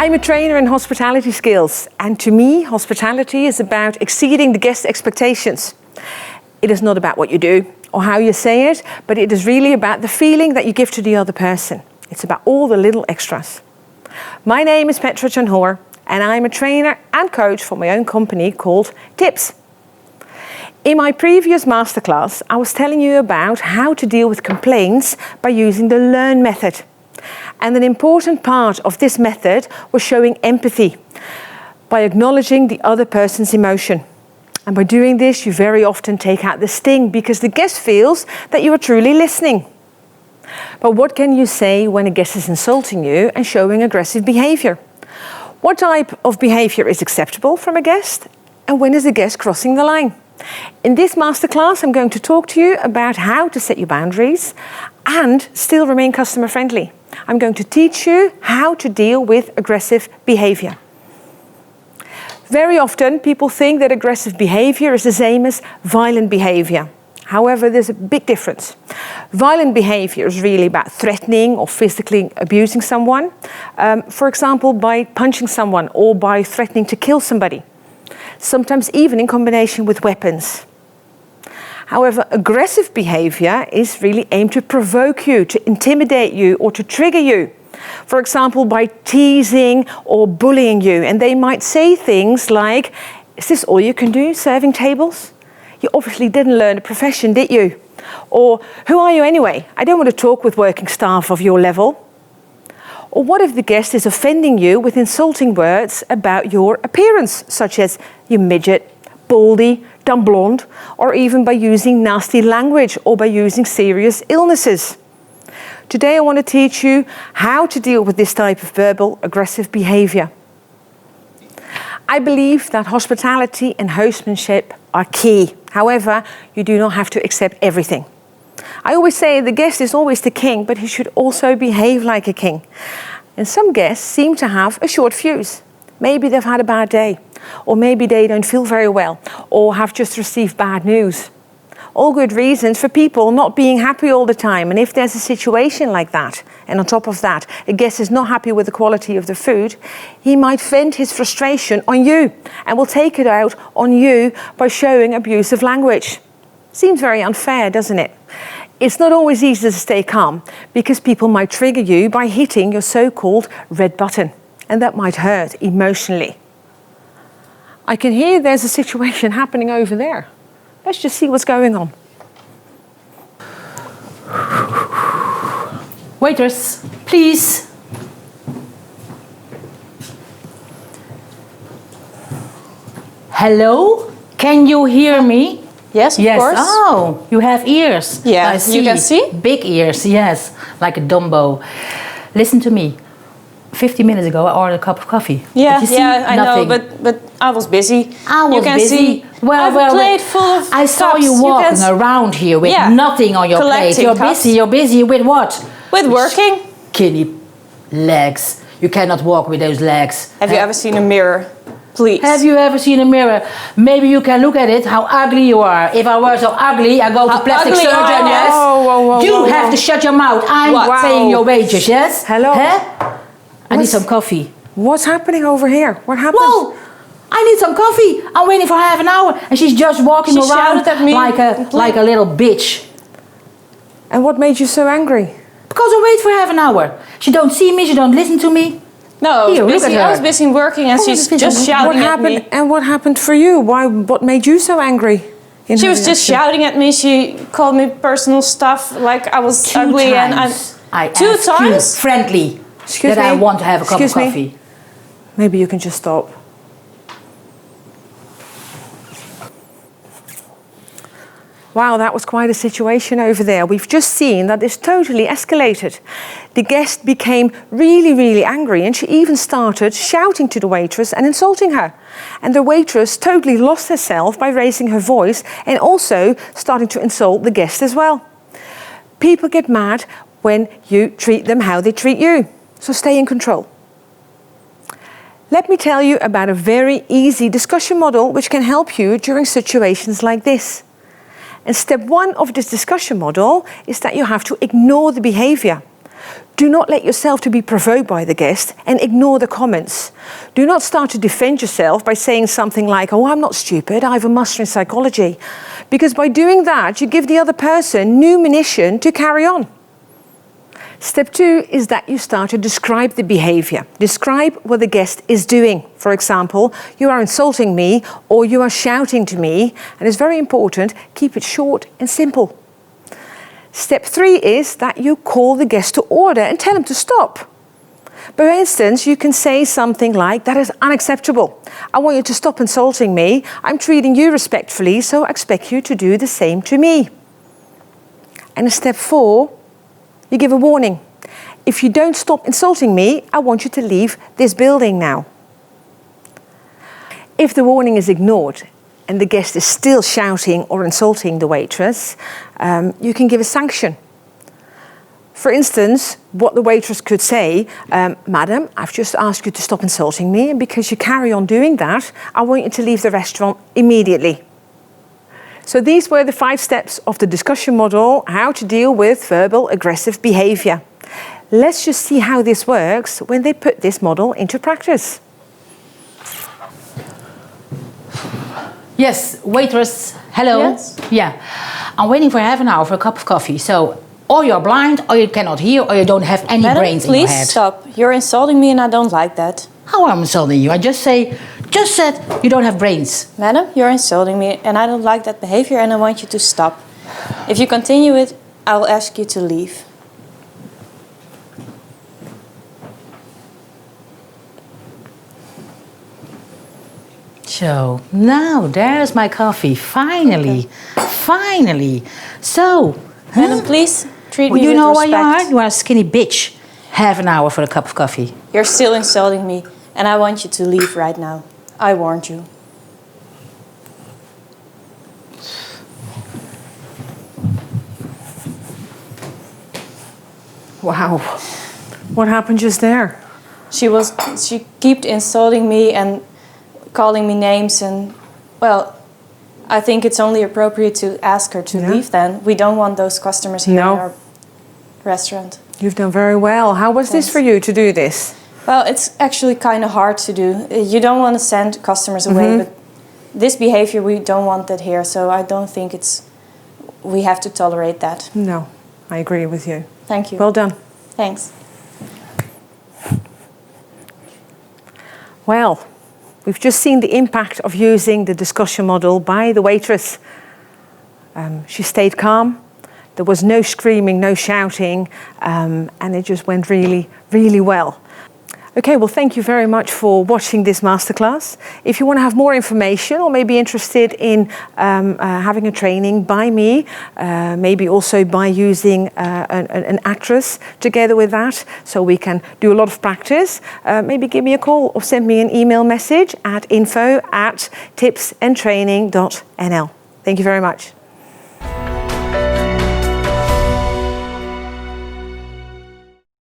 I'm a trainer in hospitality skills, and to me, hospitality is about exceeding the guest expectations. It is not about what you do or how you say it, but it is really about the feeling that you give to the other person. It's about all the little extras. My name is Petra, and I'm a trainer and coach for my own company called Tips. In my previous masterclass, I was telling you about how to deal with complaints by using the LEARN method. And an important part of this method was showing empathy by acknowledging the other person's emotion. And by doing this, you very often take out the sting because the guest feels that you are truly listening. But what can you say when a guest is insulting you and showing aggressive behavior? What type of behavior is acceptable from a guest? And when is a guest crossing the line? In this masterclass, I'm going to talk to you about how to set your boundaries and still remain customer friendly. I'm going to teach you how to deal with aggressive behavior. Very often, people think that aggressive behavior is the same as violent behavior. However, there's a big difference. Violent behavior is really about threatening or physically abusing someone. For example, by punching someone or by threatening to kill somebody. Sometimes even in combination with weapons. However, aggressive behavior is really aimed to provoke you, to intimidate you, or to trigger you. For example, by teasing or bullying you. And they might say things like, "Is this all you can do, serving tables? You obviously didn't learn a profession, did you?" Or, "Who are you anyway? I don't want to talk with working staff of your level." Or what if the guest is offending you with insulting words about your appearance, such as "you midget," "baldy," "dumb blonde," or even by using nasty language or by using serious illnesses? Today I want to teach you how to deal with this type of verbal aggressive behavior. I believe that hospitality and hostmanship are key. However, you do not have to accept everything. I always say the guest is always the king, but he should also behave like a king. And some guests seem to have a short fuse. Maybe they've had a bad day, or maybe they don't feel very well, or have just received bad news. All good reasons for people not being happy all the time. And if there's a situation like that, and on top of that, a guest is not happy with the quality of the food, he might vent his frustration on you and will take it out on you by showing abusive language. Seems very unfair, doesn't it? It's not always easy to stay calm because people might trigger you by hitting your so-called red button, and that might hurt emotionally. I can hear there's a situation happening over there. Let's just see what's going on. Waitress, please. Hello? Can you hear me? Yes, of course. Oh, you have ears. Yeah, I see. you can see? Big ears, yes, like a Dumbo. Listen to me. 50 minutes ago, I ordered a cup of coffee. Yeah, But you see, I nothing. know, but I was busy. I was you can busy. See, I have a plate full of I saw cups. you walking around here with nothing on your plate. Collecting You're cups. busy. You're busy with what? With working. Skinny legs. You cannot walk with those legs. Have you ever seen a mirror? Please. Have you ever seen a mirror? Maybe you can look at it, how ugly you are. If I were so ugly, I go to plastic ugly surgeon, are you? yes? Whoa, You have to shut your mouth. I'm paying your wages, yes? Hello? Huh? I need some coffee. What's happening over here? What happened? Well, I need some coffee. I'm waiting for half an hour and she's just walking She around shouted at me. like a little bitch. And what made you so angry? Because I wait for half an hour. She don't see me, she don't listen to me. No, Here, look at her. I was busy working and she's just shouting at me. And what happened for you? What made you so angry? She was just shouting at me. She called me personal stuff, like I was ugly. And I two asked times? you friendly Excuse that me? I want to have a cup of Excuse me? coffee. Maybe you can just stop. Wow, that was quite a situation over there. We've just seen that this totally escalated. The guest became really, really angry and she even started shouting to the waitress and insulting her. And the waitress totally lost herself by raising her voice and also starting to insult the guest as well. People get mad when you treat them how they treat you. So stay in control. Let me tell you about a very easy discussion model which can help you during situations like this. And step one of this discussion model is that you have to ignore the behavior. Do not let yourself to be provoked by the guest and ignore the comments. Do not start to defend yourself by saying something like, oh, I'm not stupid, I have a master in psychology. Because by doing that, you give the other person new munition to carry on. Step 2 is that you start to describe the behavior. Describe what the guest is doing. For example, you are insulting me or you are shouting to me. And it's very important, keep it short and simple. Step 3 is that you call the guest to order and tell him to stop. For instance, you can say something like, that is unacceptable. I want you to stop insulting me. I'm treating you respectfully, so I expect you to do the same to me. And in step 4, you give a warning. If you don't stop insulting me, I want you to leave this building now. If the warning is ignored and the guest is still shouting or insulting the waitress, you can give a sanction. For instance, what the waitress could say, Madam, I've just asked you to stop insulting me, and because you carry on doing that, I want you to leave the restaurant immediately. So these were the 5 steps of the discussion model, how to deal with verbal aggressive behavior. Let's just see how this works when they put this model into practice. Yes, waitress, hello. Yes. Yeah, I'm waiting for half an hour for a cup of coffee. So, or you're blind, or you cannot hear, or you don't have any Madam, brains in your head. please stop. You're insulting me and I don't like that. How am I insulting you? I just said you don't have brains. Madam, you're insulting me and I don't like that behavior and I want you to stop. If you continue it, I will ask you to leave. So, now there's my coffee. Finally. Okay. Finally. So, Madam, please treat me you with know respect. why you are? You are a skinny bitch. Half an hour for a cup of coffee. You're still insulting me and I want you to leave right now. I warned you. Wow, what happened just there? She kept insulting me and calling me names and, well, I think it's only appropriate to ask her to leave then. We don't want those customers here in our restaurant. You've done very well. How was this for you to do this? Well, it's actually kind of hard to do. You don't want to send customers away, but this behavior, we don't want that here. So I don't think we have to tolerate that. No, I agree with you. Thank you. Well done. Thanks. Well, we've just seen the impact of using the discussion model by the waitress. She stayed calm. There was no screaming, no shouting, and it just went really, really well. Okay, well, thank you very much for watching this masterclass. If you want to have more information or maybe interested in having a training by me, maybe also by using an actress together with that, so we can do a lot of practice, maybe give me a call or send me an email message at info@tipsandtraining.nl. Thank you very much.